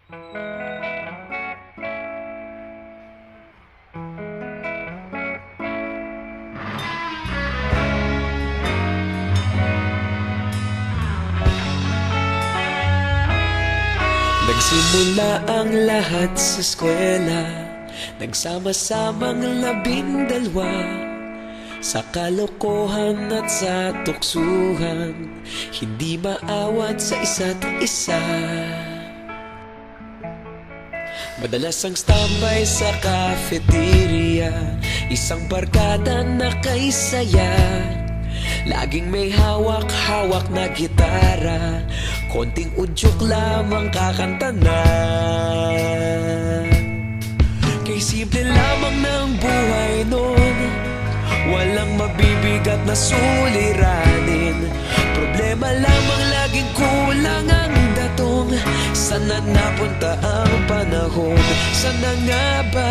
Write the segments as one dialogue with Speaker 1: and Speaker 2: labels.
Speaker 1: Nagsimula ang lahat sa eskwela, nagsama-samang 12 sa kalokohan at sa tuksuhan, hindi maawat sa isa't isa. Madalas ang standby sa cafeteria, isang barkada na kay saya. Laging may hawak-hawak na gitara, konting udyok lamang kakanta na. Kay simple lamang ng buhay nun, walang mabibigat na suliranin. Problema lamang laging kulang ang datong. Sana napunta ang panahon? Sana nga ba?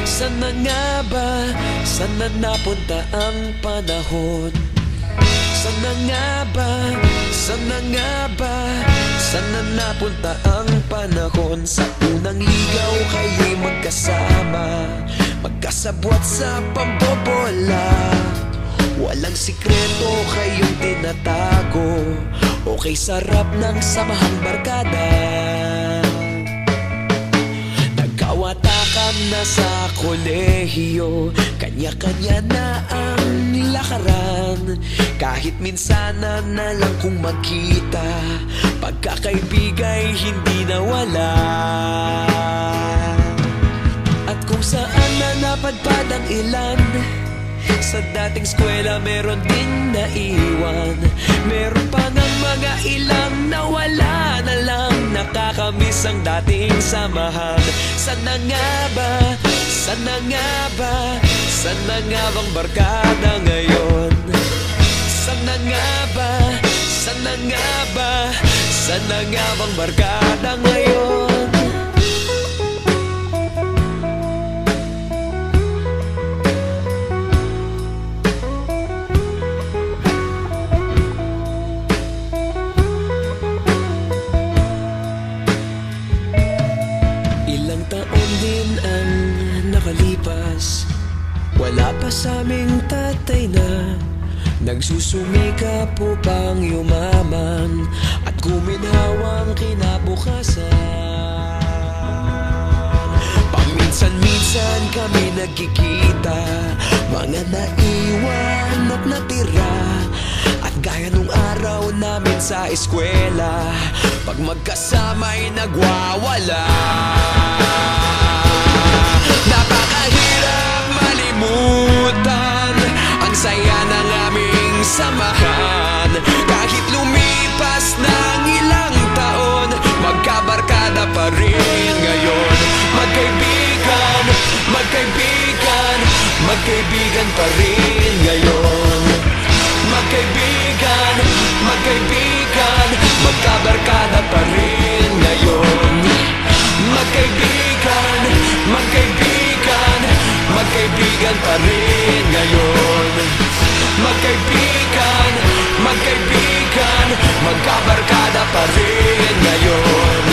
Speaker 1: Sana nga ba? Sana napunta ang panahon? Sana nga ba? Sana nga ba? Sana napunta ang panahon? Sa unang ligaw kayo'y magkasama, magkasabwat sa pambobola. Walang sikreto kayong tinatago, okay sarap ng samahang barkada. Nagkawatakan na sa kolehiyo, kanya-kanya na ang lakaran. Kahit minsan na lang kung magkita, pagkakaibigay hindi nawala. At kung saan na napadpad ang ilan, sa dating eskwela meron din naiwan. Meron pa ng mga ilang nawala na lang, nakakamiss ang dating samahan. Sana nga ba? Sana nga ba? Sana nga bang barkada ngayon? Sana nga ba? Sana nga ba? Sana nga bang barkada ngayon? Ilang taon din ang nakalipas, wala pa sa aming tatay na nagsusumikap upang yumaman at guminhawang kinabukasan. Paminsan-minsan kami nagkikita, mga naiwan at natira. At gaya nung araw namin sa eskwela, pag magkasama'y nagwawala. Napakahirap malimutan ang saya ng aming samahan. Kahit lumipas ng ilang taon, magkabarkada pa rin ngayon. Magkaibigan, magkaibigan, magkaibigan pa rin ngayon. Magkaibigan, magkaibigan, magkabarkada pa rin ngayon. Magkaibigan, magkaibigan, magkaibigan pa rin ngayon. Magkaibigan, magkaibigan, magkabarkada pa rin ngayon.